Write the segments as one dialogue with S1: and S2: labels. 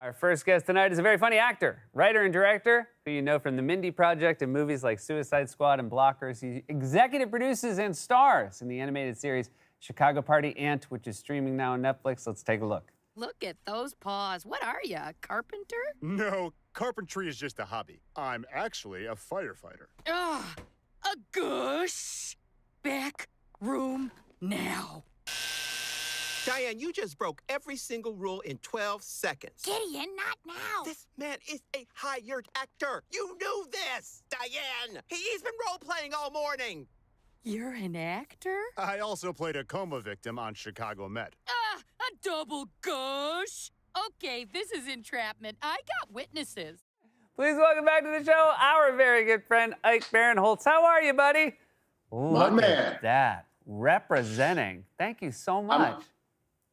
S1: Our first guest tonight is a very funny actor, writer, and director who you know from The Mindy Project and movies like Suicide Squad and Blockers. He executive produces and stars in the animated series Chicago Party Ant, which is streaming now on Netflix. Let's take a look.
S2: Look at those paws. What are you, a carpenter?
S3: No, carpentry is just a hobby. I'm actually a firefighter.
S2: Ugh, a gush. Back room now.
S4: Diane, you just broke every single rule in 12 seconds.
S2: Gideon, not now.
S4: This man is a hired actor. You knew this, Diane. He's been role-playing all morning.
S2: You're an actor?
S3: I also played a coma victim on Chicago Med.
S2: Ah, a double gush. Okay, this is entrapment. I got witnesses.
S1: Please welcome back to the show our very good friend, Ike Barinholtz. How are you, buddy?
S5: My man.
S1: At that. Representing. Thank you so much.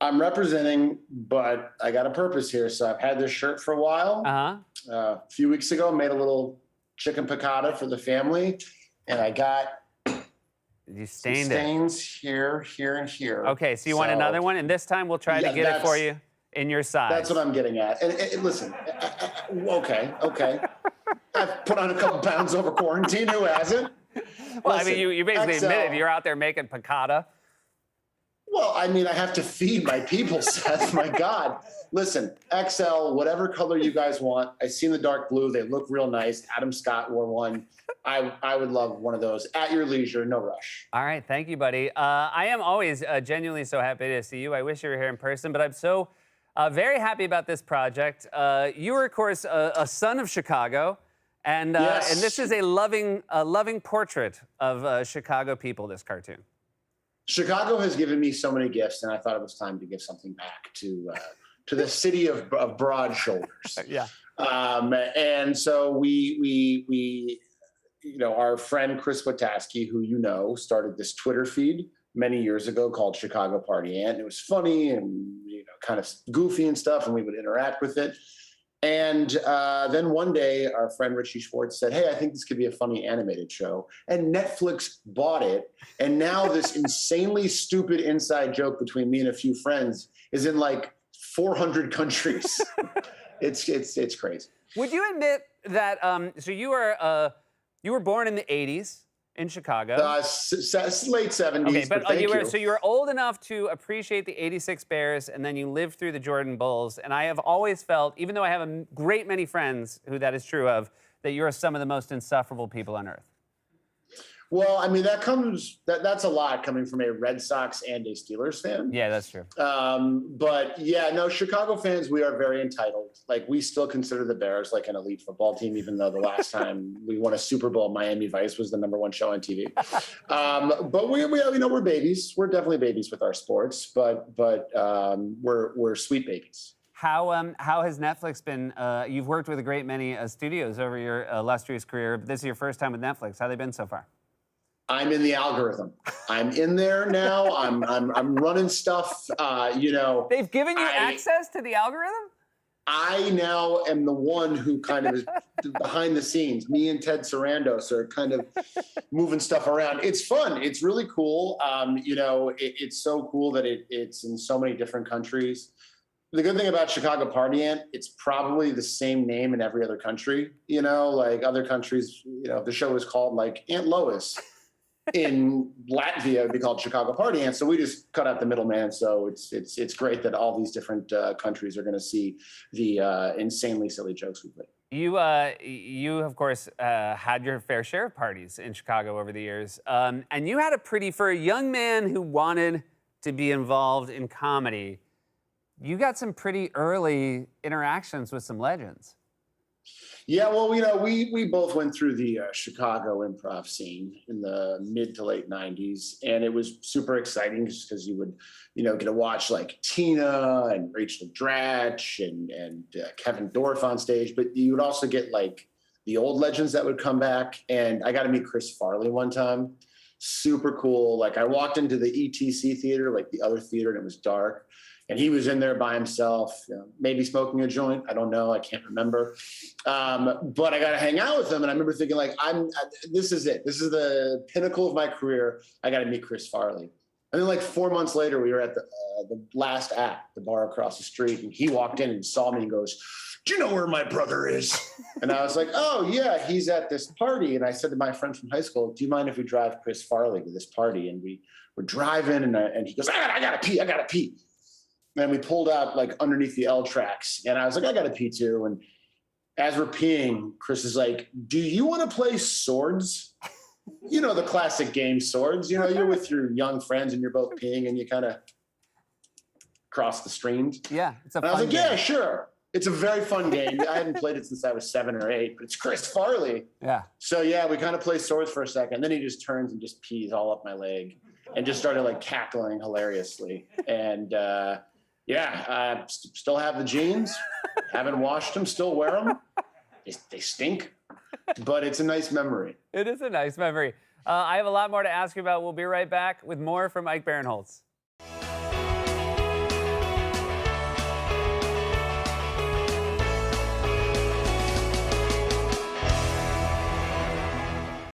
S5: I'm representing, but I got a purpose here. So I've had this shirt for a while. A few weeks ago, made a little chicken piccata for the family, and I got
S1: You
S5: some
S1: stained it.
S5: stains here, here, and here.
S1: Okay, so you want another one? And this time we'll try to get it for you in your size.
S5: That's what I'm getting at. And listen, okay. I've put on a couple pounds over quarantine. Who hasn't?
S1: Well,
S5: Listen,
S1: I mean, you basically
S5: XL.
S1: admitted you're out there making piccata.
S5: Well, I mean, I have to feed my people, Seth. My God. Listen, XL, whatever color you guys want. I seen the dark blue. They look real nice. Adam Scott wore one. I would love one of those. At your leisure, no rush.
S1: All right, thank you, buddy. I am always genuinely so happy to see you. I wish you were here in person, but I'm so very happy about this project. You are, of course, a son of Chicago, and
S5: Yes.
S1: and this is a loving portrait of Chicago people. This cartoon.
S5: Chicago has given me so many gifts, and I thought it was time to give something back to the city of broad shoulders.
S1: Yeah.
S5: And so we you know, our friend Chris Wataski, who you know, started this Twitter feed many years ago called Chicago Party Ant. It was funny and kind of goofy and stuff, and we would interact with it. And then one day, our friend Richie Schwartz said, "Hey, I think this could be a funny animated show." And Netflix bought it. And now this insanely stupid inside joke between me and a few friends is in like 400 countries. It's crazy.
S1: Would you admit that? So you were born in the '80s in Chicago.
S5: Late 70s.
S1: Okay, but
S5: thank you.
S1: So you were old enough to appreciate the '86 Bears, and then you lived through the Jordan Bulls. And I have always felt, even though I have a great many friends who that is true of, that you're some of the most insufferable people on earth.
S5: Well, I mean, that's a lot coming from a Red Sox and a Steelers fan.
S1: Yeah, that's true.
S5: But yeah, no, Chicago fans, we are very entitled. Like, we still consider the Bears like an elite football team, even though the last time we won a Super Bowl, Miami Vice was the #1 show on TV. But we we're babies. We're definitely babies with our sports, but we're sweet babies.
S1: How has Netflix been? You've worked with a great many studios over your illustrious career, but this is your first time with Netflix. How have they been so far?
S5: I'm in the algorithm. I'm in there now. I'm running stuff.
S1: They've given you access to the algorithm?
S5: I now am the one who kind of is behind the scenes. Me and Ted Sarandos are kind of moving stuff around. It's fun. It's really cool. It's so cool that it's in so many different countries. The good thing about Chicago Party Ant, it's probably the same name in every other country. Like other countries, if the show was called like Aunt Lois, in Latvia, it'd be called Chicago Party Ant. So we just cut out the middleman. So it's great that all these different countries are going to see the insanely silly jokes we play. You
S1: of course, had your fair share of parties in Chicago over the years. And you had for a young man who wanted to be involved in comedy, you got some pretty early interactions with some legends.
S5: Yeah, well, we both went through the Chicago improv scene in the mid to late 90s, and it was super exciting just because you would, get to watch like Tina and Rachel Dratch and Kevin Dorff on stage, but you would also get like the old legends that would come back, and I got to meet Chris Farley one time. Super cool. Like, I walked into the ETC theater, like the other theater, and it was dark. And he was in there by himself, maybe smoking a joint. I don't know. I can't remember. But I got to hang out with him. And I remember thinking, like, this is it. This is the pinnacle of my career. I got to meet Chris Farley. And then like 4 months later, we were at the last act, the bar across the street, and he walked in and saw me and goes, "Do you know where my brother is?" And I was like, "Oh yeah, he's at this party." And I said to my friend from high school, "Do you mind if we drive Chris Farley to this party?" And we were driving, and he goes, I gotta pee. And we pulled out like underneath the L tracks, and I was like, "I gotta pee too." And as we're peeing, Chris is like, "Do you want to play Swords?" You know, the classic game Swords. You know, you're with your young friends and you're both peeing and you kind of cross the streams.
S1: Yeah, it's a
S5: And I was
S1: fun
S5: like,
S1: game.
S5: "Yeah, sure." It's a very fun game. I hadn't played it since I was 7 or 8, but it's Chris Farley.
S1: Yeah.
S5: So yeah, we kind of play Swords for a second. Then he just turns and just pees all up my leg and just started like cackling hilariously. And yeah, I still have the jeans. Haven't washed them, still wear them. They stink, but it's a nice memory.
S1: It is a nice memory. I have a lot more to ask you about. We'll be right back with more from Ike Barinholtz.